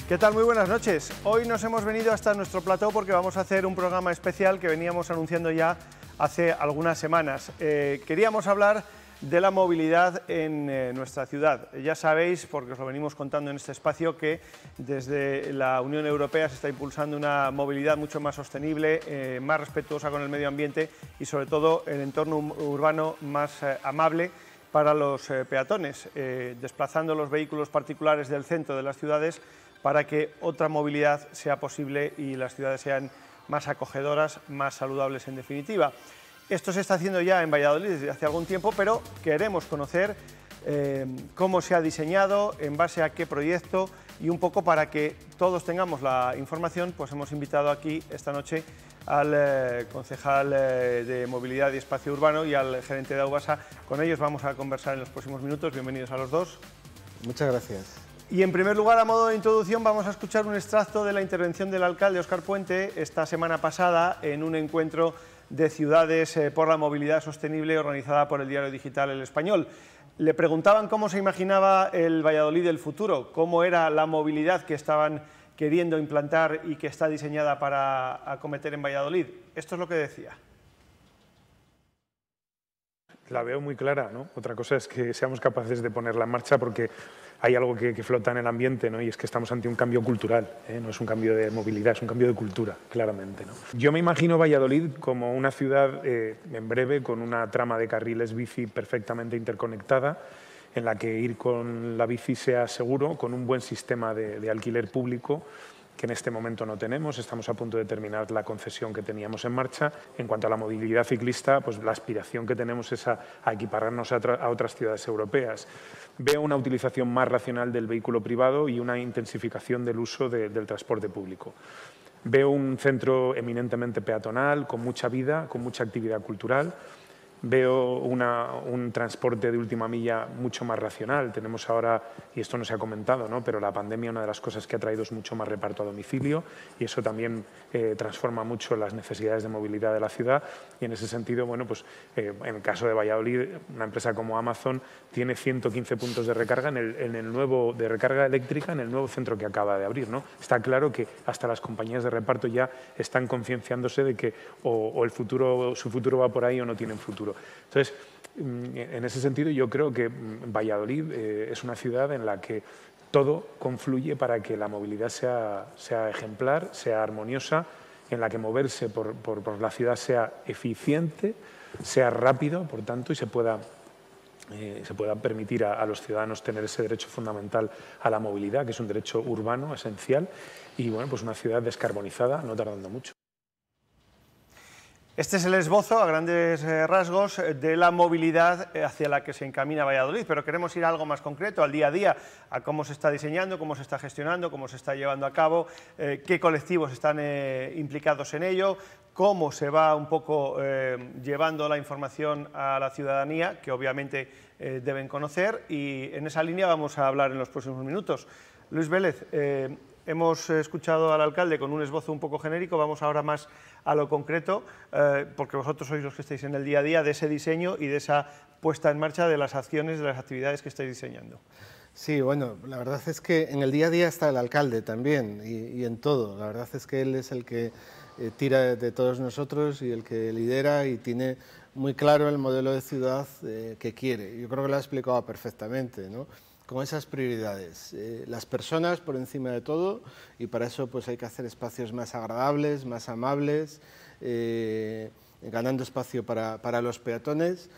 ¿Qué tal? Muy buenas noches. Hoy nos hemos venido hasta nuestro plató porque vamos a hacer un programa especial que veníamos anunciando ya hace algunas semanas. Queríamos hablar de la movilidad en nuestra ciudad. Ya sabéis, porque os lo venimos contando en este espacio, que desde la Unión Europea se está impulsando una movilidad mucho más sostenible, más respetuosa con el medio ambiente y sobre todo el entorno urbano más amable para los peatones, desplazando los vehículos particulares del centro de las ciudades para que otra movilidad sea posible y las ciudades sean más acogedoras, más saludables en definitiva. Esto se está haciendo ya en Valladolid desde hace algún tiempo, pero queremos conocer cómo se ha diseñado, en base a qué proyecto, y un poco para que todos tengamos la información, pues hemos invitado aquí esta noche al concejal de Movilidad y Espacio Urbano y al gerente de Aubasa. Con ellos vamos a conversar en los próximos minutos. Bienvenidos a los dos. Muchas gracias. Y en primer lugar, a modo de introducción, vamos a escuchar un extracto de la intervención del alcalde Óscar Puente esta semana pasada en un encuentro de ciudades por la movilidad sostenible organizada por el diario digital El Español. Le preguntaban cómo se imaginaba el Valladolid del futuro, cómo era la movilidad que estaban queriendo implantar y que está diseñada para acometer en Valladolid. Esto es lo que decía. La veo muy clara, ¿no? Otra cosa es que seamos capaces de ponerla en marcha, porque hay algo que flota en el ambiente, ¿no? Y es que estamos ante un cambio cultural, ¿eh? No es un cambio de movilidad, es un cambio de cultura, claramente, ¿no? Yo me imagino Valladolid como una ciudad en breve con una trama de carriles bici perfectamente interconectada, en la que ir con la bici sea seguro, con un buen sistema de alquiler público, que en este momento no tenemos. Estamos a punto de terminar la concesión que teníamos en marcha. En cuanto a la movilidad ciclista, pues la aspiración que tenemos es a equipararnos a otras ciudades europeas. Veo una utilización más racional del vehículo privado y una intensificación del uso del transporte público. Veo un centro eminentemente peatonal, con mucha vida, con mucha actividad cultural. Veo un transporte de última milla mucho más racional. Tenemos ahora, y esto no se ha comentado, ¿no?, pero la pandemia, una de las cosas que ha traído es mucho más reparto a domicilio, y eso también transforma mucho las necesidades de movilidad de la ciudad. Y en ese sentido, bueno, pues en el caso de Valladolid, una empresa como Amazon tiene 115 puntos de recarga de recarga eléctrica en el nuevo centro que acaba de abrir, ¿no? Está claro que hasta las compañías de reparto ya están concienciándose de que su futuro va por ahí o no tienen futuro. Entonces, en ese sentido, yo creo que Valladolid es una ciudad en la que todo confluye para que la movilidad sea ejemplar, sea armoniosa, en la que moverse por la ciudad sea eficiente, sea rápido, por tanto, y se pueda permitir a los ciudadanos tener ese derecho fundamental a la movilidad, que es un derecho urbano esencial, y bueno, pues una ciudad descarbonizada, no tardando mucho. Este es el esbozo, a grandes rasgos, de la movilidad hacia la que se encamina Valladolid, pero queremos ir a algo más concreto, al día a día, a cómo se está diseñando, cómo se está gestionando, cómo se está llevando a cabo, qué colectivos están implicados en ello, cómo se va un poco llevando la información a la ciudadanía, que obviamente deben conocer, y en esa línea vamos a hablar en los próximos minutos. Luis Vélez, hemos escuchado al alcalde con un esbozo un poco genérico, vamos ahora más a lo concreto, porque vosotros sois los que estáis en el día a día de ese diseño y de esa puesta en marcha de las acciones, de las actividades que estáis diseñando. Sí, bueno, la verdad es que en el día a día está el alcalde también y en todo. La verdad es que él es el que tira de todos nosotros y el que lidera y tiene muy claro el modelo de ciudad que quiere. Yo creo que lo ha explicado perfectamente, ¿no?, con esas prioridades. Las personas por encima de todo, y para eso pues hay que hacer espacios más agradables, más amables, ganando espacio para los peatones.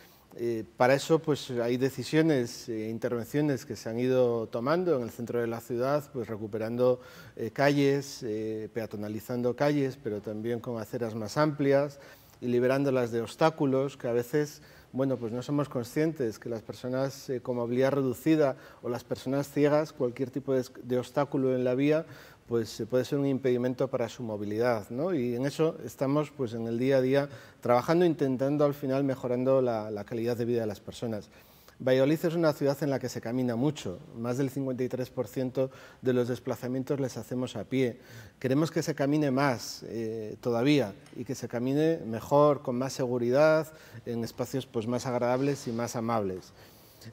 Para eso pues hay decisiones e intervenciones que se han ido tomando en el centro de la ciudad, pues recuperando calles, peatonalizando calles, pero también con aceras más amplias y liberándolas de obstáculos que a veces, bueno, pues no somos conscientes que las personas con movilidad reducida o las personas ciegas, cualquier tipo de obstáculo en la vía, pues puede ser un impedimento para su movilidad, ¿no? Y en eso estamos pues en el día a día trabajando, intentando al final mejorando la calidad de vida de las personas. Valladolid es una ciudad en la que se camina mucho, más del 53% de los desplazamientos les hacemos a pie. Queremos que se camine más todavía y que se camine mejor, con más seguridad, en espacios pues más agradables y más amables.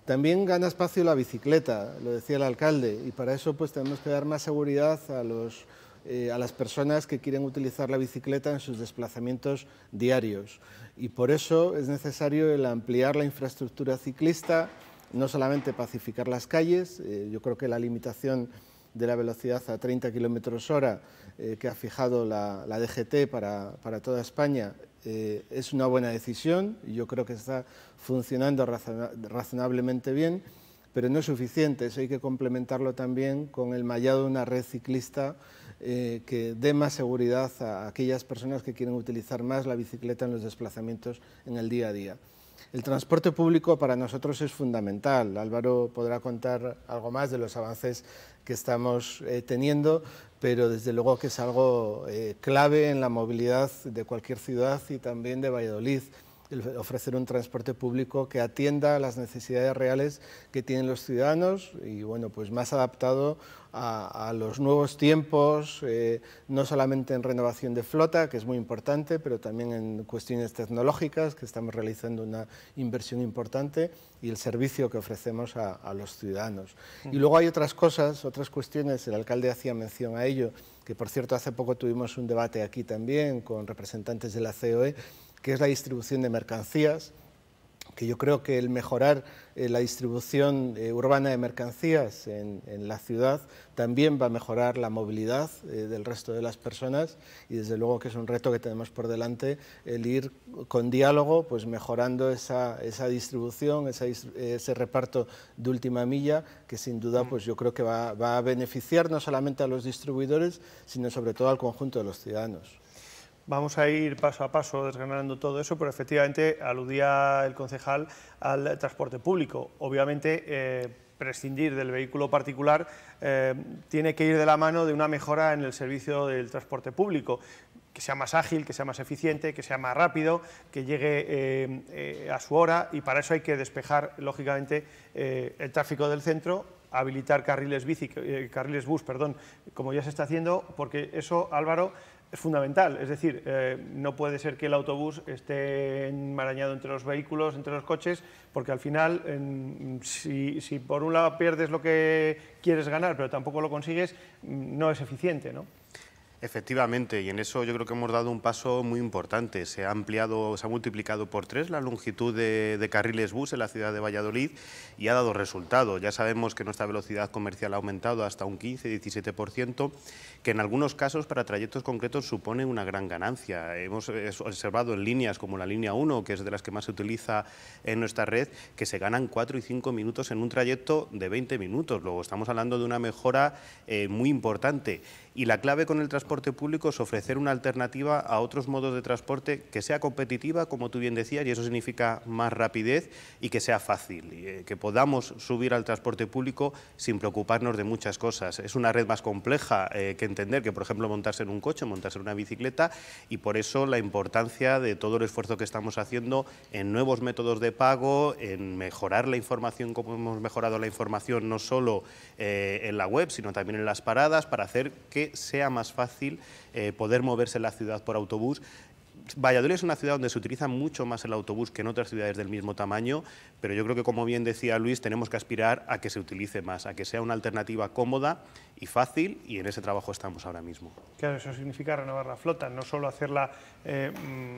También gana espacio la bicicleta, lo decía el alcalde, y para eso pues tenemos que dar más seguridad a las personas que quieren utilizar la bicicleta en sus desplazamientos diarios. Y por eso es necesario el ampliar la infraestructura ciclista, no solamente pacificar las calles. Yo creo que la limitación de la velocidad a 30 km/h que ha fijado la DGT para toda España es una buena decisión, y yo creo que está funcionando razonablemente bien, pero no es suficiente. Eso hay que complementarlo también con el mallado de una red ciclista que dé más seguridad a aquellas personas que quieren utilizar más la bicicleta en los desplazamientos en el día a día. El transporte público para nosotros es fundamental. Álvaro podrá contar algo más de los avances que estamos teniendo, pero desde luego que es algo clave en la movilidad de cualquier ciudad y también de Valladolid. Ofrecer un transporte público que atienda a las necesidades reales que tienen los ciudadanos y bueno, pues más adaptado a los nuevos tiempos, no solamente en renovación de flota, que es muy importante, pero también en cuestiones tecnológicas, que estamos realizando una inversión importante, y el servicio que ofrecemos a los ciudadanos. Y luego hay otras cosas, otras cuestiones, el alcalde hacía mención a ello, que por cierto hace poco tuvimos un debate aquí también con representantes de la COE, que es la distribución de mercancías, que yo creo que el mejorar la distribución urbana de mercancías en la ciudad también va a mejorar la movilidad del resto de las personas, y desde luego que es un reto que tenemos por delante el ir con diálogo pues mejorando esa distribución, ese reparto de última milla, que sin duda pues yo creo que va a beneficiar no solamente a los distribuidores, sino sobre todo al conjunto de los ciudadanos. Vamos a ir paso a paso desgranando todo eso, pero efectivamente aludía el concejal al transporte público. Obviamente, prescindir del vehículo particular tiene que ir de la mano de una mejora en el servicio del transporte público, que sea más ágil, que sea más eficiente, que sea más rápido, que llegue a su hora, y para eso hay que despejar, lógicamente, el tráfico del centro, habilitar carriles bus, como ya se está haciendo, porque eso, Álvaro, es fundamental. Es decir, no puede ser que el autobús esté enmarañado entre los vehículos, entre los coches, porque al final, si por un lado pierdes lo que quieres ganar, pero tampoco lo consigues, no es eficiente, ¿no? Efectivamente, y en eso yo creo que hemos dado un paso muy importante. Se ha multiplicado por 3 la longitud de carriles bus en la ciudad de Valladolid y ha dado resultado. Ya sabemos que nuestra velocidad comercial ha aumentado hasta un 15-17%, que en algunos casos para trayectos concretos supone una gran ganancia. Hemos observado en líneas como la línea 1, que es de las que más se utiliza en nuestra red, que se ganan 4 y 5 minutos en un trayecto de 20 minutos. Luego estamos hablando de una mejora muy importante. Y la clave con el transporte público es ofrecer una alternativa a otros modos de transporte que sea competitiva, como tú bien decías, y eso significa más rapidez y que sea fácil, y que podamos subir al transporte público sin preocuparnos de muchas cosas. Es una red más compleja que entender que, por ejemplo, montarse en un coche, montarse en una bicicleta, y por eso la importancia de todo el esfuerzo que estamos haciendo en nuevos métodos de pago, en mejorar la información, como hemos mejorado la información no solo en la web, sino también en las paradas, para hacer que sea más fácil poder moverse en la ciudad por autobús. Valladolid es una ciudad donde se utiliza mucho más el autobús que en otras ciudades del mismo tamaño, pero yo creo que, como bien decía Luis, tenemos que aspirar a que se utilice más, a que sea una alternativa cómoda y fácil, y en ese trabajo estamos ahora mismo. Claro, eso significa renovar la flota, no solo hacerla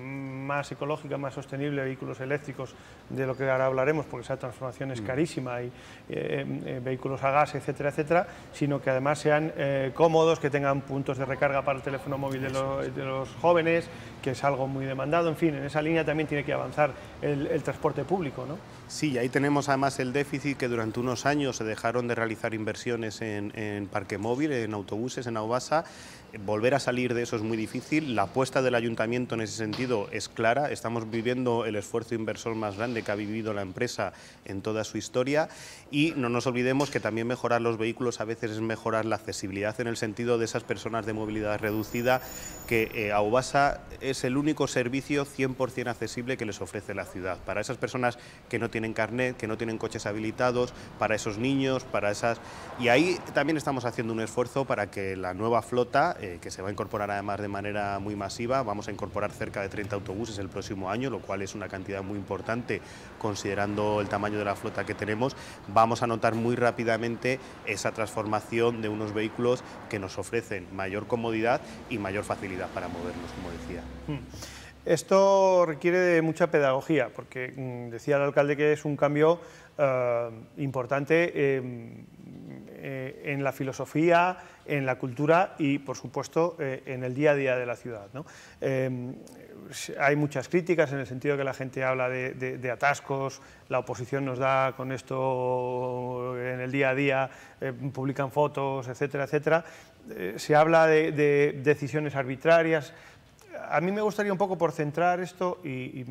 más ecológica, más sostenible, vehículos eléctricos, de lo que ahora hablaremos, porque esa transformación es carísima, y vehículos a gas, etcétera, etcétera, sino que además sean cómodos, que tengan puntos de recarga para el teléfono móvil de los jóvenes, que es algo muy demandado. En fin, en esa línea también tiene que avanzar el transporte público, ¿no? Sí, ahí tenemos además el déficit, que durante unos años se dejaron de realizar inversiones en parque móvil, en autobuses, en Aubasa. Volver a salir de eso es muy difícil. La apuesta del ayuntamiento en ese sentido es clara. Estamos viviendo el esfuerzo inversor más grande que ha vivido la empresa en toda su historia, y no nos olvidemos que también mejorar los vehículos a veces es mejorar la accesibilidad, en el sentido de esas personas de movilidad reducida, que Aubasa es el único servicio 100% accesible que les ofrece la ciudad. Para esas personas que no tienen carnet, que no tienen coches habilitados, para esos niños, para esas... Y ahí también estamos haciendo un esfuerzo para que la nueva flota que se va a incorporar además de manera muy masiva. Vamos a incorporar cerca de 30 autobuses el próximo año, lo cual es una cantidad muy importante considerando el tamaño de la flota que tenemos. Vamos a notar muy rápidamente esa transformación de unos vehículos que nos ofrecen mayor comodidad y mayor facilidad para movernos, como decía. Esto requiere de mucha pedagogía, porque decía el alcalde que es un cambio importante en la filosofía, en la cultura y, por supuesto, en el día a día de la ciudad, ¿no? Hay muchas críticas en el sentido de que la gente habla de atascos, la oposición nos da con esto en el día a día, publican fotos, etcétera, etcétera. Se habla de decisiones arbitrarias. A mí me gustaría un poco por centrar esto y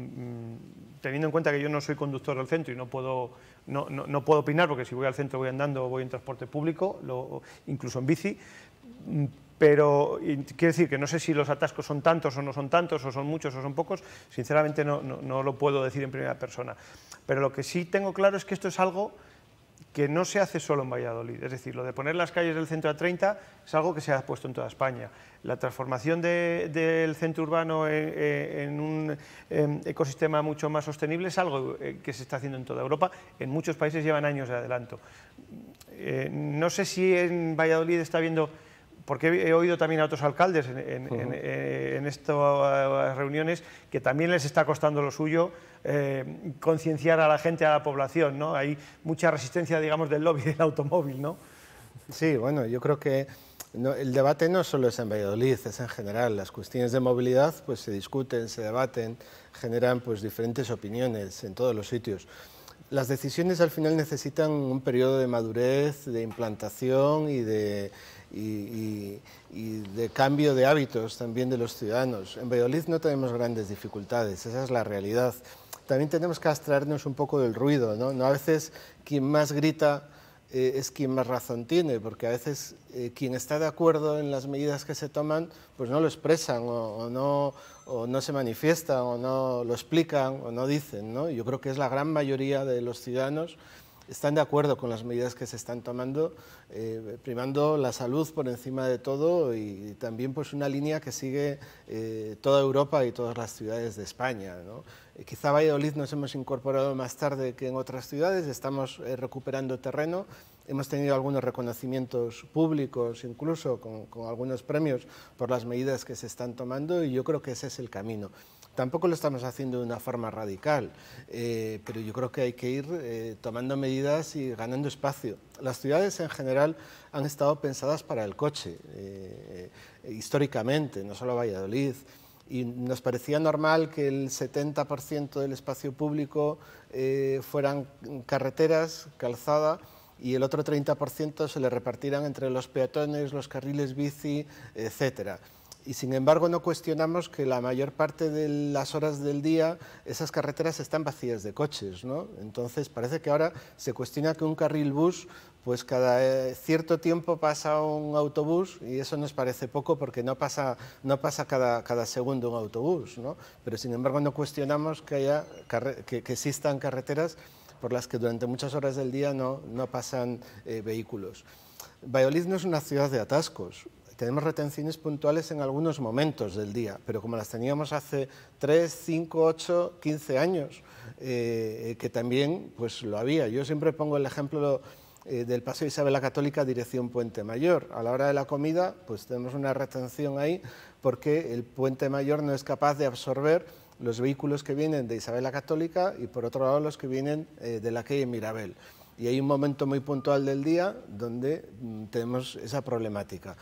teniendo en cuenta que yo no soy conductor del centro y no puedo opinar, porque si voy al centro voy andando o voy en transporte público, incluso en bici, pero quiero decir que no sé si los atascos son tantos o no son tantos, o son muchos o son pocos, sinceramente no lo puedo decir en primera persona. Pero lo que sí tengo claro es que esto es algo que no se hace solo en Valladolid, es decir, lo de poner las calles del centro a 30 es algo que se ha puesto en toda España. La transformación del centro urbano en un ecosistema mucho más sostenible es algo que se está haciendo en toda Europa, en muchos países llevan años de adelanto. No sé si en Valladolid está habiendo, porque he oído también a otros alcaldes en estas reuniones que también les está costando lo suyo concienciar a la gente, a la población, ¿no? Hay mucha resistencia, digamos, del lobby del automóvil, ¿no? Sí, bueno, yo creo que el debate no solo es en Valladolid, es en general. Las cuestiones de movilidad pues, se discuten, se debaten, generan pues, diferentes opiniones en todos los sitios. Las decisiones al final necesitan un periodo de madurez, de implantación y de cambio de hábitos también de los ciudadanos. En Valladolid no tenemos grandes dificultades, esa es la realidad. También tenemos que abstraernos un poco del ruido, ¿no? A veces quien más grita es quien más razón tiene, porque a veces quien está de acuerdo en las medidas que se toman, pues no lo expresan o no se manifiestan o no lo explican o no dicen, ¿no? Yo creo que es la gran mayoría de los ciudadanos están de acuerdo con las medidas que se están tomando, primando la salud por encima de todo y también pues una línea que sigue toda Europa y todas las ciudades de España, ¿no? Quizá Valladolid nos hemos incorporado más tarde que en otras ciudades, estamos recuperando terreno, hemos tenido algunos reconocimientos públicos, incluso con algunos premios por las medidas que se están tomando y yo creo que ese es el camino. Tampoco lo estamos haciendo de una forma radical, pero yo creo que hay que ir tomando medidas y ganando espacio. Las ciudades en general han estado pensadas para el coche, históricamente, no solo Valladolid, y nos parecía normal que el 70% del espacio público fueran carreteras, calzada, y el otro 30% se le repartieran entre los peatones, los carriles bici, etcétera. Y sin embargo no cuestionamos que la mayor parte de las horas del día esas carreteras están vacías de coches, ¿no? Entonces parece que ahora se cuestiona que un carril bus, pues cada cierto tiempo pasa un autobús y eso nos parece poco porque no pasa cada segundo un autobús, ¿no? Pero sin embargo no cuestionamos que existan carreteras por las que durante muchas horas del día no pasan vehículos. Valladolid no es una ciudad de atascos. Tenemos retenciones puntuales en algunos momentos del día, pero como las teníamos hace 3, 5, 8, 15 años, que también pues, lo había. Yo siempre pongo el ejemplo del Paseo Isabel la Católica, dirección Puente Mayor. A la hora de la comida, pues tenemos una retención ahí porque el Puente Mayor no es capaz de absorber los vehículos que vienen de Isabel la Católica y por otro lado los que vienen de la calle Mirabel. Y hay un momento muy puntual del día donde tenemos esa problemática.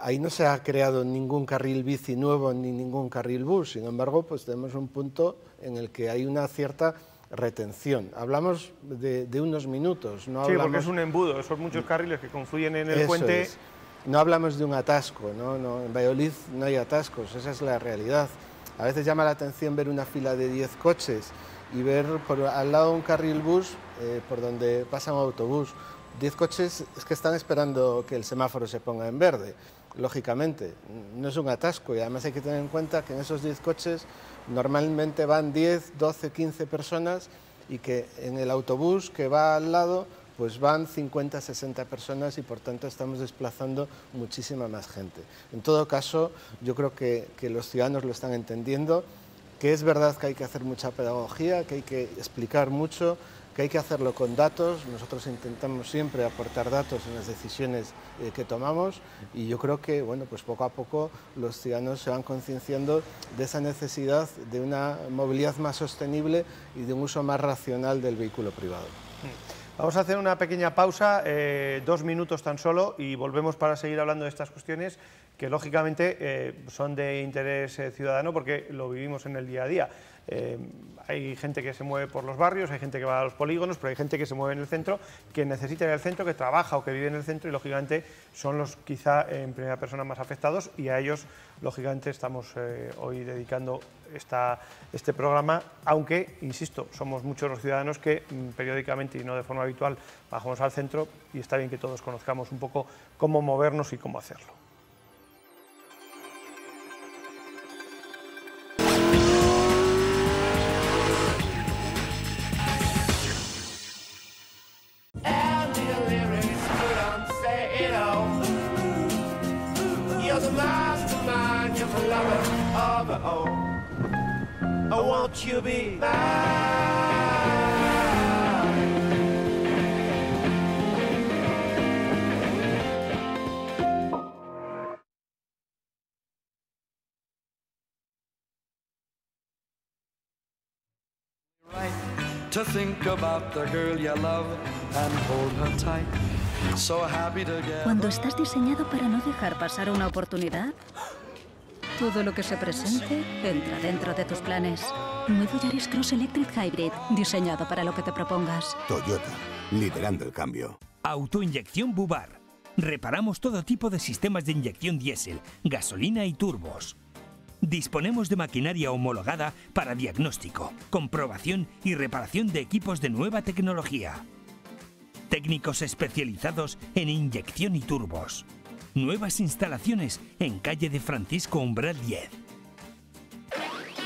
Ahí no se ha creado ningún carril bici nuevo ni ningún carril bus, sin embargo, pues tenemos un punto en el que hay una cierta retención. Hablamos de unos minutos. No sí, hablamos... porque es un embudo, son muchos carriles que confluyen en el puente. Es. No hablamos de un atasco, ¿no? En Valladolid no hay atascos, esa es la realidad. A veces llama la atención ver una fila de 10 coches y ver al lado un carril bus por donde pasa un autobús. 10 coches es que están esperando que el semáforo se ponga en verde, lógicamente. No es un atasco y además hay que tener en cuenta que en esos 10 coches normalmente van 10, 12, 15 personas y que en el autobús que va al lado pues van 50, 60 personas y por tanto estamos desplazando muchísima más gente. En todo caso, yo creo que los ciudadanos lo están entendiendo, que es verdad que hay que hacer mucha pedagogía, que hay que explicar mucho, que hay que hacerlo con datos. Nosotros intentamos siempre aportar datos en las decisiones que tomamos y yo creo que bueno, pues poco a poco los ciudadanos se van concienciando de esa necesidad de una movilidad más sostenible y de un uso más racional del vehículo privado. Vamos a hacer una pequeña pausa, 2 minutos tan solo, y volvemos para seguir hablando de estas cuestiones que lógicamente son de interés ciudadano porque lo vivimos en el día a día. Hay gente que se mueve por los barrios, hay gente que va a los polígonos, pero hay gente que se mueve en el centro, que necesita ir al centro, que trabaja o que vive en el centro y lógicamente son los quizá en primera persona más afectados y a ellos lógicamente estamos hoy dedicando este programa, aunque, insisto, somos muchos los ciudadanos que periódicamente y no de forma habitual bajamos al centro y está bien que todos conozcamos un poco cómo movernos y cómo hacerlo. I want you to be mine. Right to think about the girl you love and hold her tight. So happy together. Cuando estás diseñado para no dejar pasar una oportunidad, todo lo que se presente entra dentro de tus planes. Nuevo Yaris Cross Electric Hybrid, diseñado para lo que te propongas. Toyota, liderando el cambio. Autoinyección Bubar. Reparamos todo tipo de sistemas de inyección diésel, gasolina y turbos. Disponemos de maquinaria homologada para diagnóstico, comprobación y reparación de equipos de nueva tecnología. Técnicos especializados en inyección y turbos. Nuevas instalaciones en calle de Francisco Umbral 10.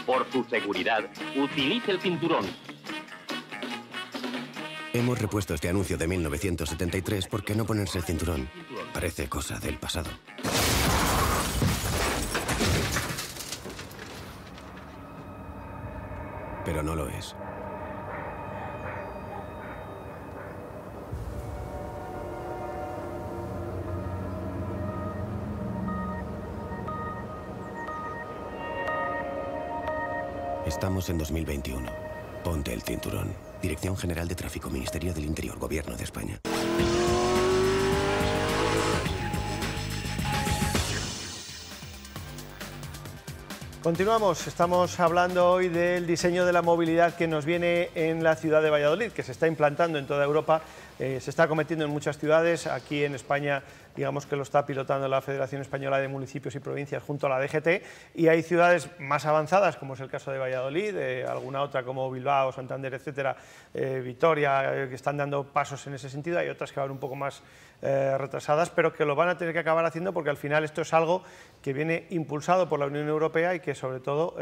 Por su seguridad, utilice el cinturón. Hemos repuesto este anuncio de 1973 porque no ponerse el cinturón parece cosa del pasado. Pero no lo es. Estamos en 2021. Ponte el cinturón. Dirección General de Tráfico, Ministerio del Interior, Gobierno de España. Continuamos, estamos hablando hoy del diseño de la movilidad que nos viene en la ciudad de Valladolid, que se está implantando en toda Europa, se está cometiendo en muchas ciudades. Aquí en España, digamos que lo está pilotando la Federación Española de Municipios y Provincias junto a la DGT, y hay ciudades más avanzadas, como es el caso de Valladolid, alguna otra como Bilbao, Santander, etcétera, Vitoria, que están dando pasos en ese sentido. Hay otras que van un poco más retrasadas, pero que lo van a tener que acabar haciendo porque al final esto es algo que viene impulsado por la Unión Europea y que sobre todo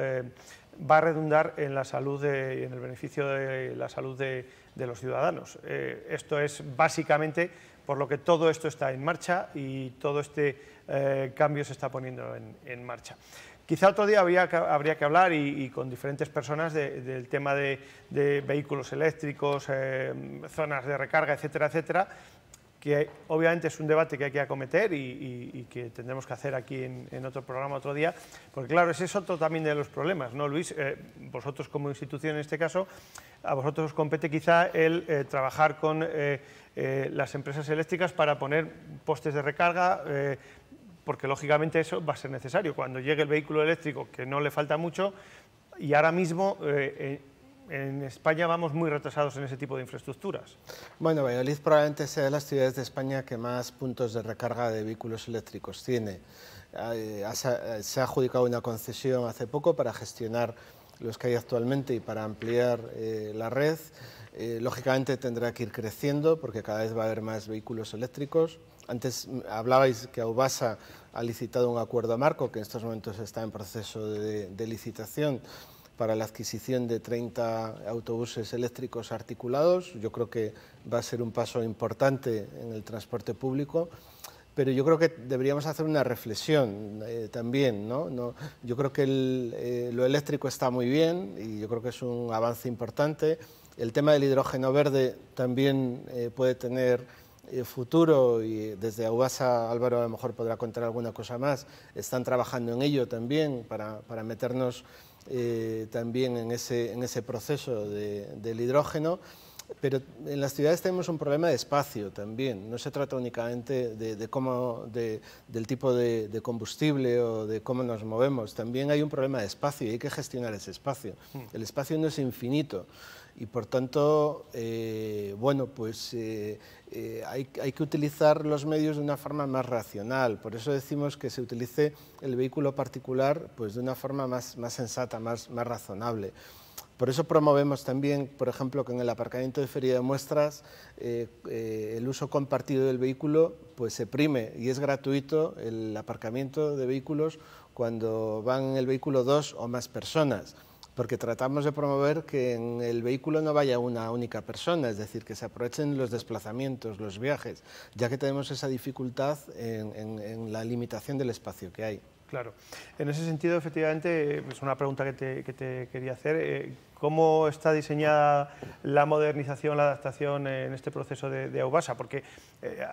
va a redundar en la salud en el beneficio de la salud de los ciudadanos. Esto es básicamente por lo que todo esto está en marcha y todo este cambio se está poniendo en marcha. Quizá otro día habría que hablar y con diferentes personas del tema de vehículos eléctricos, zonas de recarga, etcétera, etcétera, que obviamente es un debate que hay que acometer y que tendremos que hacer aquí en otro programa otro día, porque claro, ese es otro también de los problemas, ¿no, Luis? Vosotros como institución en este caso, a vosotros os compete quizá el trabajar con las empresas eléctricas para poner postes de recarga, porque lógicamente eso va a ser necesario cuando llegue el vehículo eléctrico, que no le falta mucho, y ahora mismo en España vamos muy retrasados en ese tipo de infraestructuras. Bueno, Valladolid probablemente sea de las ciudades de España que más puntos de recarga de vehículos eléctricos tiene. Se ha adjudicado una concesión hace poco para gestionar los que hay actualmente y para ampliar la red. Lógicamente tendrá que ir creciendo porque cada vez va a haber más vehículos eléctricos. Antes hablabais que Aubasa ha licitado un acuerdo marco que en estos momentos está en proceso de licitación para la adquisición de 30 autobuses eléctricos articulados. Yo creo que va a ser un paso importante en el transporte público, pero yo creo que deberíamos hacer una reflexión también, ¿no? Yo creo que lo eléctrico está muy bien y yo creo que es un avance importante. El tema del hidrógeno verde también puede tener futuro y desde Aubasa Álvaro a lo mejor podrá contar alguna cosa más. Están trabajando en ello también para meternos también en ese proceso del hidrógeno. Pero en las ciudades tenemos un problema de espacio también. No se trata únicamente del tipo de combustible o de cómo nos movemos. También hay un problema de espacio y hay que gestionar ese espacio. El espacio no es infinito y por tanto, bueno, pues hay que utilizar los medios de una forma más racional. Por eso decimos que se utilice el vehículo particular pues de una forma más sensata, más razonable. Por eso promovemos también, por ejemplo, que en el aparcamiento de feria de muestras el uso compartido del vehículo pues se prime y es gratuito el aparcamiento de vehículos cuando van en el vehículo 2 o más personas, porque tratamos de promover que en el vehículo no vaya una única persona, es decir, que se aprovechen los desplazamientos, los viajes, ya que tenemos esa dificultad en la limitación del espacio que hay. Claro. En ese sentido, efectivamente, es una pregunta que te quería hacer. ¿Cómo está diseñada la modernización, la adaptación en este proceso de Aubasa? Porque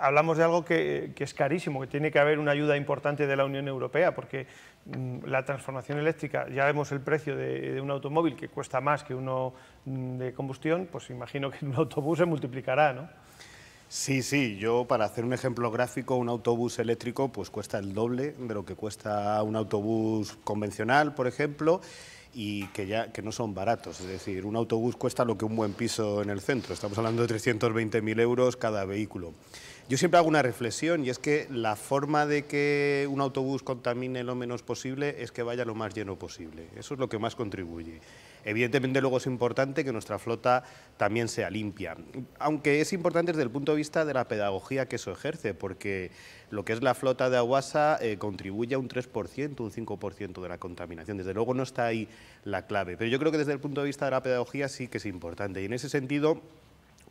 hablamos de algo que es carísimo, que tiene que haber una ayuda importante de la Unión Europea, porque la transformación eléctrica, ya vemos el precio de un automóvil que cuesta más que uno de combustión, pues imagino que en un autobús se multiplicará, ¿no? Sí, yo para hacer un ejemplo gráfico, un autobús eléctrico pues cuesta el doble de lo que cuesta un autobús convencional, por ejemplo, y que no son baratos, es decir, un autobús cuesta lo que un buen piso en el centro, estamos hablando de 320.000 euros cada vehículo. Yo siempre hago una reflexión y es que la forma de que un autobús contamine lo menos posible es que vaya lo más lleno posible, eso es lo que más contribuye. Evidentemente luego es importante que nuestra flota también sea limpia, aunque es importante desde el punto de vista de la pedagogía que eso ejerce, porque lo que es la flota de Aubasa contribuye a un 3%, un 5% de la contaminación. Desde luego no está ahí la clave, pero yo creo que desde el punto de vista de la pedagogía sí que es importante y en ese sentido,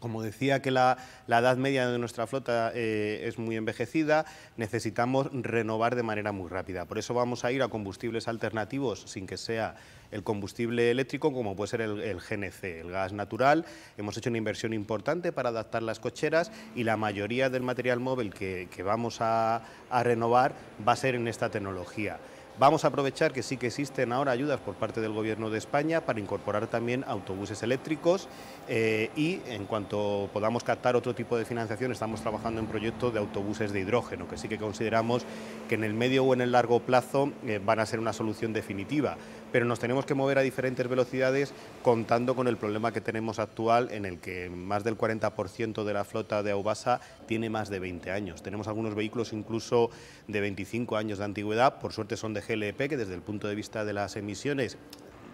como decía que la edad media de nuestra flota es muy envejecida, necesitamos renovar de manera muy rápida. Por eso vamos a ir a combustibles alternativos sin que sea el combustible eléctrico, como puede ser el GNC, el gas natural. Hemos hecho una inversión importante para adaptar las cocheras y la mayoría del material móvil que vamos a renovar va a ser en esta tecnología. Vamos a aprovechar que sí que existen ahora ayudas por parte del Gobierno de España para incorporar también autobuses eléctricos y en cuanto podamos captar otro tipo de financiación estamos trabajando en proyectos de autobuses de hidrógeno, que sí que consideramos que en el medio o en el largo plazo van a ser una solución definitiva, pero nos tenemos que mover a diferentes velocidades contando con el problema que tenemos actual en el que más del 40% de la flota de Aubasa tiene más de 20 años. Tenemos algunos vehículos incluso de 25 años de antigüedad, por suerte son de GLP, que desde el punto de vista de las emisiones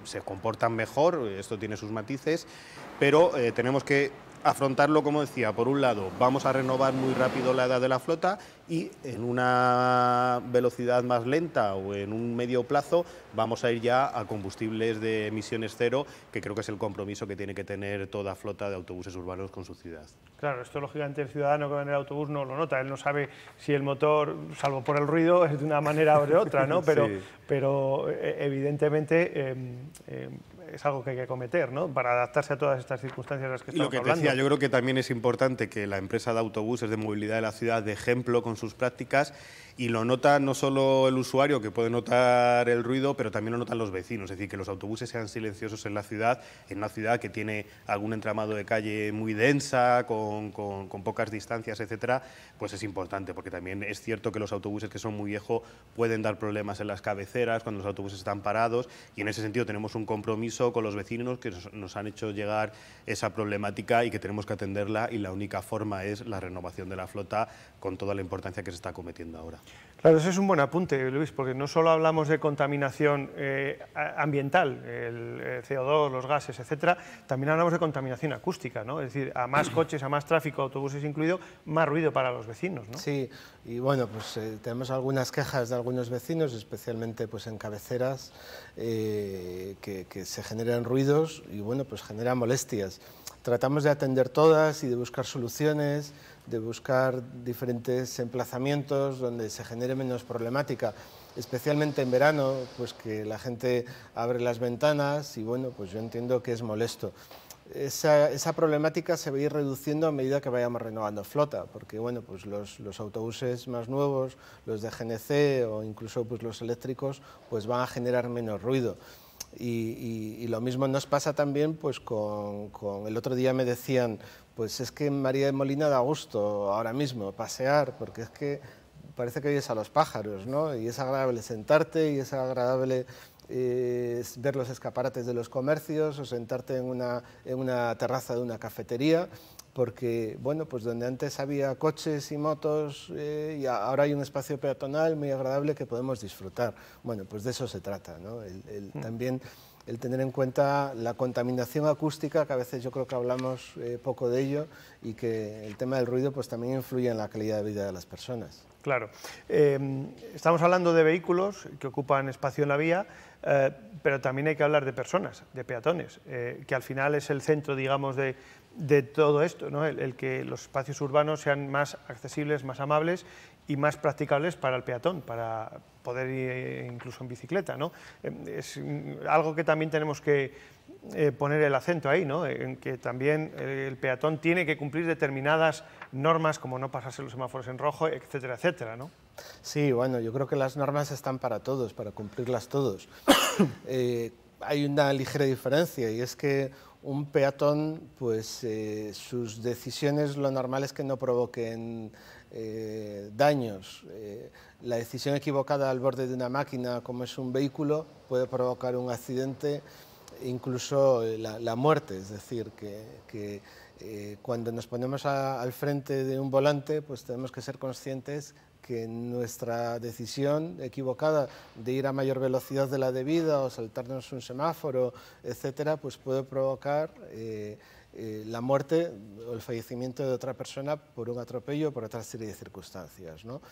se comportan mejor, esto tiene sus matices, pero tenemos que afrontarlo, como decía, por un lado vamos a renovar muy rápido la edad de la flota y en una velocidad más lenta o en un medio plazo vamos a ir ya a combustibles de emisiones cero, que creo que es el compromiso que tiene que tener toda flota de autobuses urbanos con su ciudad. Claro, esto lógicamente el ciudadano que va en el autobús no lo nota, él no sabe si el motor, salvo por el ruido, es de una manera o de otra, ¿no? Pero evidentemente es algo que hay que acometer, ¿no? Para adaptarse a todas estas circunstancias de las que estamos hablando. Y lo que decía, yo creo que también es importante que la empresa de autobuses de movilidad de la ciudad dé ejemplo con sus prácticas y lo nota no solo el usuario, que puede notar el ruido, pero también lo notan los vecinos, es decir, que los autobuses sean silenciosos en la ciudad, en una ciudad que tiene algún entramado de calle muy densa, con pocas distancias, etcétera, pues es importante, porque también es cierto que los autobuses que son muy viejos pueden dar problemas en las cabeceras cuando los autobuses están parados y en ese sentido tenemos un compromiso con los vecinos que nos han hecho llegar esa problemática y que tenemos que atenderla y la única forma es la renovación de la flota con toda la importancia que se está cometiendo ahora. Claro, ese es un buen apunte, Luis, porque no solo hablamos de contaminación ambiental, el CO2, los gases, etcétera, también hablamos de contaminación acústica, ¿no? Es decir, a más coches, a más tráfico, autobuses incluido, más ruido para los vecinos, ¿no? Sí, y bueno, pues tenemos algunas quejas de algunos vecinos, especialmente pues en cabeceras, que se generan ruidos y bueno, pues generan molestias. Tratamos de atender todas y de buscar soluciones, de buscar diferentes emplazamientos donde se genere menos problemática, especialmente en verano, pues que la gente abre las ventanas y bueno, pues yo entiendo que es molesto. Esa problemática se va a ir reduciendo a medida que vayamos renovando flota, porque bueno, pues los autobuses más nuevos, los de GNC o incluso pues los eléctricos, pues van a generar menos ruido. Y lo mismo nos pasa también pues con el otro día me decían, pues es que en María de Molina da gusto ahora mismo pasear, porque es que parece que oyes a los pájaros, ¿no? Y es agradable sentarte y es agradable ver los escaparates de los comercios o sentarte en una terraza de una cafetería, porque bueno, pues donde antes había coches y motos y ahora hay un espacio peatonal muy agradable que podemos disfrutar. Bueno, pues de eso se trata, ¿no? También el tener en cuenta la contaminación acústica, que a veces yo creo que hablamos poco de ello, y que el tema del ruido pues también influye en la calidad de vida de las personas. Claro. Estamos hablando de vehículos que ocupan espacio en la vía, pero también hay que hablar de personas, de peatones, que al final es el centro, digamos, de todo esto, ¿no? El que los espacios urbanos sean más accesibles, más amables y más practicables para el peatón, para poder ir incluso en bicicleta, ¿no? Es algo que también tenemos que poner el acento ahí, ¿no? En que también el peatón tiene que cumplir determinadas normas, como no pasarse los semáforos en rojo, etcétera, etcétera, ¿no? Sí, bueno, yo creo que las normas están para todos, para cumplirlas todos. Hay una ligera diferencia y es que un peatón, pues sus decisiones lo normal es que no provoquen daños. La decisión equivocada al borde de una máquina, como es un vehículo, puede provocar un accidente, incluso la muerte. Es decir, que cuando nos ponemos al frente de un volante, pues tenemos que ser conscientes que nuestra decisión equivocada de ir a mayor velocidad de la debida o saltarnos un semáforo, etcétera, pues puede provocar la muerte o el fallecimiento de otra persona por un atropello o por otra serie de circunstancias, ¿no?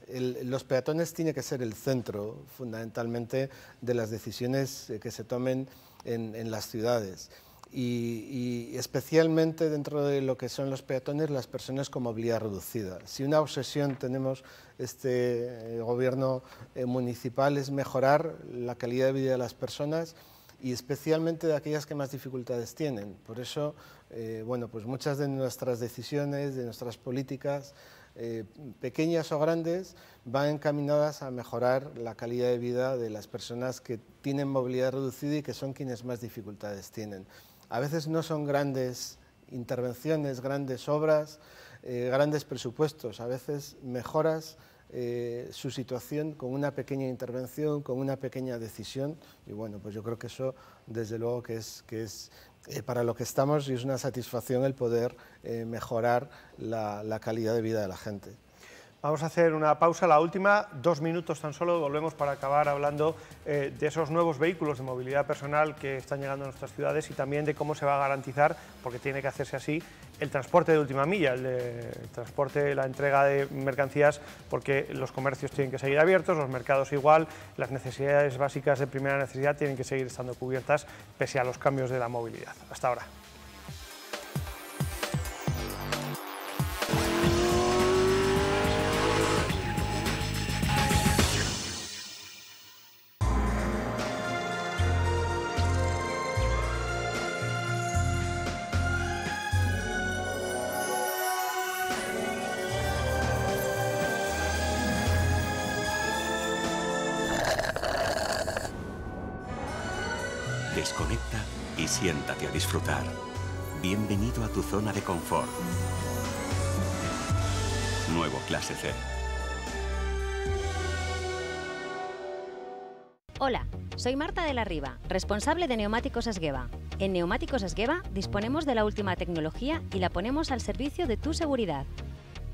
Los peatones tienen que ser el centro, fundamentalmente, de las decisiones que se tomen en las ciudades. Y especialmente dentro de lo que son los peatones, las personas con movilidad reducida. Si una obsesión tenemos este gobierno municipal es mejorar la calidad de vida de las personas y especialmente de aquellas que más dificultades tienen. Por eso, bueno, pues muchas de nuestras decisiones, de nuestras políticas, pequeñas o grandes, van encaminadas a mejorar la calidad de vida de las personas que tienen movilidad reducida y que son quienes más dificultades tienen. A veces no son grandes intervenciones, grandes obras, grandes presupuestos, a veces mejoras su situación con una pequeña intervención, con una pequeña decisión, y bueno, pues yo creo que eso desde luego que es para lo que estamos y es una satisfacción el poder mejorar la calidad de vida de la gente. Vamos a hacer una pausa, la última, 2 minutos tan solo, volvemos para acabar hablando de esos nuevos vehículos de movilidad personal que están llegando a nuestras ciudades y también de cómo se va a garantizar, porque tiene que hacerse así, el transporte de última milla, el transporte, la entrega de mercancías, porque los comercios tienen que seguir abiertos, los mercados igual, las necesidades básicas de primera necesidad tienen que seguir estando cubiertas pese a los cambios de la movilidad. Hasta ahora. Desconecta y siéntate a disfrutar. Bienvenido a tu zona de confort. Nuevo Clase C. Hola, soy Marta de la Riva, responsable de Neumáticos Esgueva. En Neumáticos Esgueva disponemos de la última tecnología y la ponemos al servicio de tu seguridad.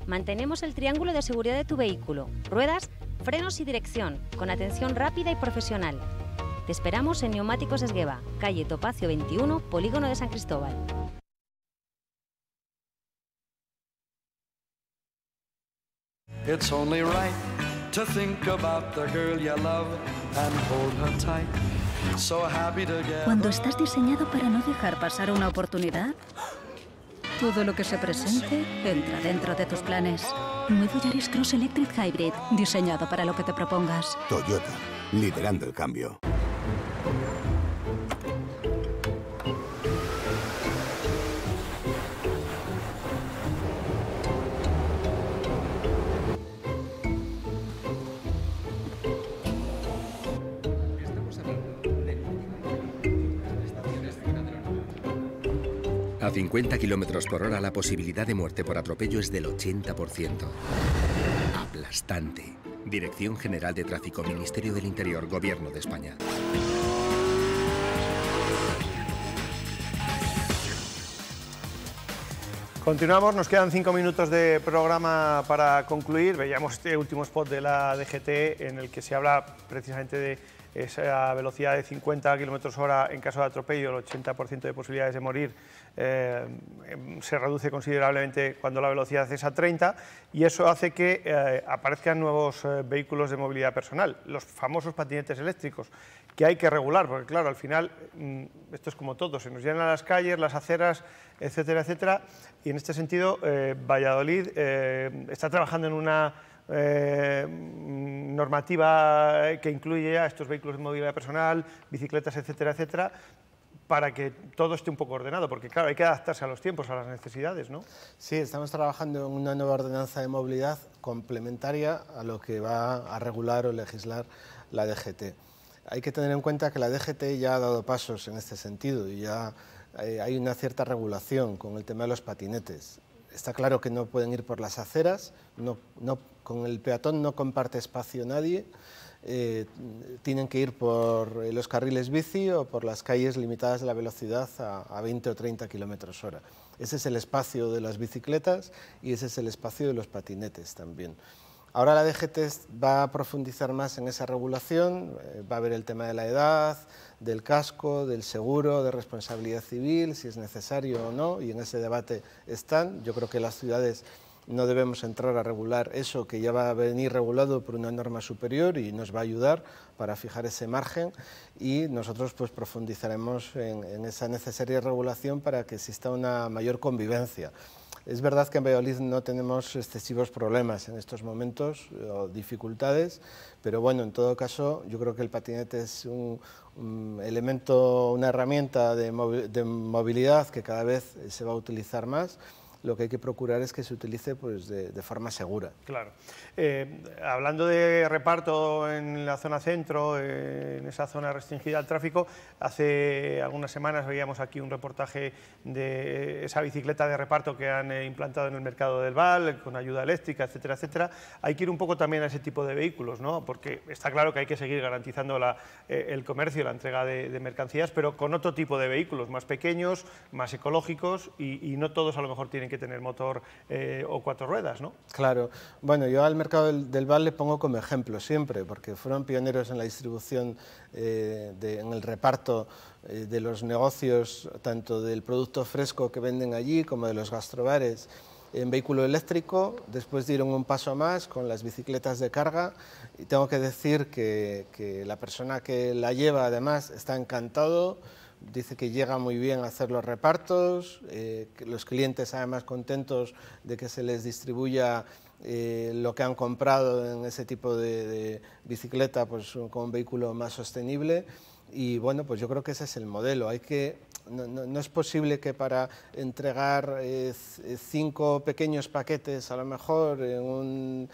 Mantenemos el triángulo de seguridad de tu vehículo, ruedas, frenos y dirección, con atención rápida y profesional. Te esperamos en Neumáticos Esgueva, calle Topacio 21, Polígono de San Cristóbal. It's only right to think about the girl you love and hold her tight. So happy together. Cuando estás diseñado para no dejar pasar una oportunidad, todo lo que se presente entra dentro de tus planes. Nuevo Yaris Cross Electric Hybrid, diseñado para lo que te propongas. Toyota, liderando el cambio. A 50 km/h la posibilidad de muerte por atropello es del 80%. Aplastante. Dirección General de Tráfico, Ministerio del Interior, Gobierno de España. Continuamos, nos quedan 5 minutos de programa para concluir. Veíamos este último spot de la DGT en el que se habla precisamente de esa velocidad de 50 km/h en caso de atropello, el 80% de posibilidades de morir se reduce considerablemente cuando la velocidad es a 30, y eso hace que aparezcan nuevos vehículos de movilidad personal, los famosos patinetes eléctricos, que hay que regular, porque claro, al final esto es como todo, se nos llenan las calles, las aceras, etcétera, etcétera, y en este sentido Valladolid está trabajando en una normativa que incluye ya estos vehículos de movilidad personal, bicicletas, etcétera, etcétera, para que todo esté un poco ordenado, porque claro, hay que adaptarse a los tiempos, a las necesidades, ¿no? Sí, estamos trabajando en una nueva ordenanza de movilidad complementaria a lo que va a regular o legislar la DGT. Hay que tener en cuenta que la DGT ya ha dado pasos en este sentido y ya hay una cierta regulación con el tema de los patinetes. Está claro que no pueden ir por las aceras, con el peatón no comparte espacio nadie, tienen que ir por los carriles bici o por las calles limitadas de la velocidad a 20 o 30 km/h. Ese es el espacio de las bicicletas y ese es el espacio de los patinetes también. Ahora la DGT va a profundizar más en esa regulación, va a ver el tema de la edad, del casco, del seguro, de responsabilidad civil, si es necesario o no, y en ese debate están. Yo creo que las ciudades no debemos entrar a regular eso, que ya va a venir regulado por una norma superior y nos va a ayudar para fijar ese margen, y nosotros pues profundizaremos en esa necesaria regulación para que exista una mayor convivencia. Es verdad que en Valladolid no tenemos excesivos problemas en estos momentos o dificultades, pero bueno, en todo caso yo creo que el patinete es un elemento, una herramienta de movilidad que cada vez se va a utilizar más. Lo que hay que procurar es que se utilice pues, de forma segura. Claro. Hablando de reparto en la zona centro, en esa zona restringida al tráfico, hace algunas semanas veíamos aquí un reportaje de esa bicicleta de reparto que han implantado en el mercado del Val, con ayuda eléctrica, etcétera, etcétera. Hay que ir un poco también a ese tipo de vehículos, ¿no? Porque está claro que hay que seguir garantizando el comercio, la entrega de mercancías, pero con otro tipo de vehículos, más pequeños, más ecológicos, y no todos a lo mejor tienen que tener motor o 4 ruedas, ¿no? Claro. Bueno, yo al mercado del Val le pongo como ejemplo siempre, porque fueron pioneros en la distribución, en el reparto de los negocios, tanto del producto fresco que venden allí como de los gastrobares en vehículo eléctrico. Después dieron un paso más con las bicicletas de carga, y tengo que decir que la persona que la lleva además está encantado. Dice que llega muy bien a hacer los repartos, que los clientes además contentos de que se les distribuya lo que han comprado en ese tipo de bicicleta, pues con un vehículo más sostenible. Y bueno, pues yo creo que ese es el modelo. No es posible que para entregar 5 pequeños paquetes, a lo mejor en un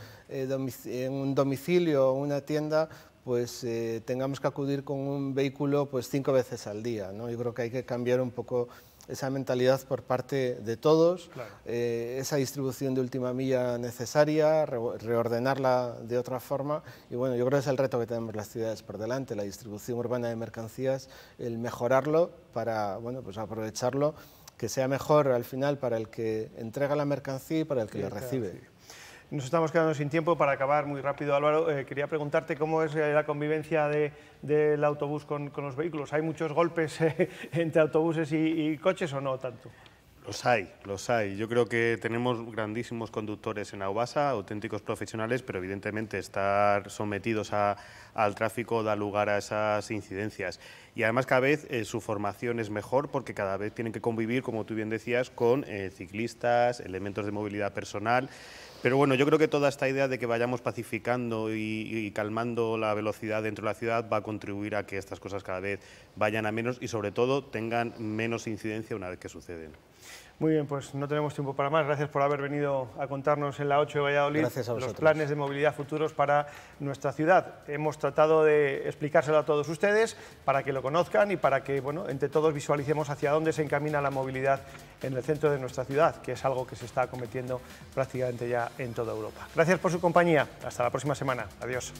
domicilio o una tienda, pues tengamos que acudir con un vehículo pues 5 veces al día, ¿no? Yo creo que hay que cambiar un poco esa mentalidad por parte de todos, claro. Esa distribución de última milla necesaria, reordenarla de otra forma, y bueno, yo creo que es el reto que tenemos las ciudades por delante, la distribución urbana de mercancías, el mejorarlo para, bueno, pues aprovecharlo, que sea mejor al final para el que entrega la mercancía y para el que la recibe. Nos estamos quedando sin tiempo. Para acabar muy rápido, Álvaro, quería preguntarte cómo es la convivencia del autobús con los vehículos. ¿Hay muchos golpes entre autobuses y coches o no tanto? Los hay. Yo creo que tenemos grandísimos conductores en Aubasa, auténticos profesionales, pero evidentemente estar sometidos al tráfico da lugar a esas incidencias. Y además cada vez su formación es mejor porque cada vez tienen que convivir, como tú bien decías, con ciclistas, elementos de movilidad personal. Pero bueno, yo creo que toda esta idea de que vayamos pacificando y calmando la velocidad dentro de la ciudad va a contribuir a que estas cosas cada vez vayan a menos y sobre todo tengan menos incidencia una vez que suceden. Muy bien, pues no tenemos tiempo para más. Gracias por haber venido a contarnos en la 8 de Valladolid los planes de movilidad futuros para nuestra ciudad. Hemos tratado de explicárselo a todos ustedes para que lo conozcan y para que, bueno, entre todos visualicemos hacia dónde se encamina la movilidad en el centro de nuestra ciudad, que es algo que se está cometiendo prácticamente ya en toda Europa. Gracias por su compañía. Hasta la próxima semana. Adiós.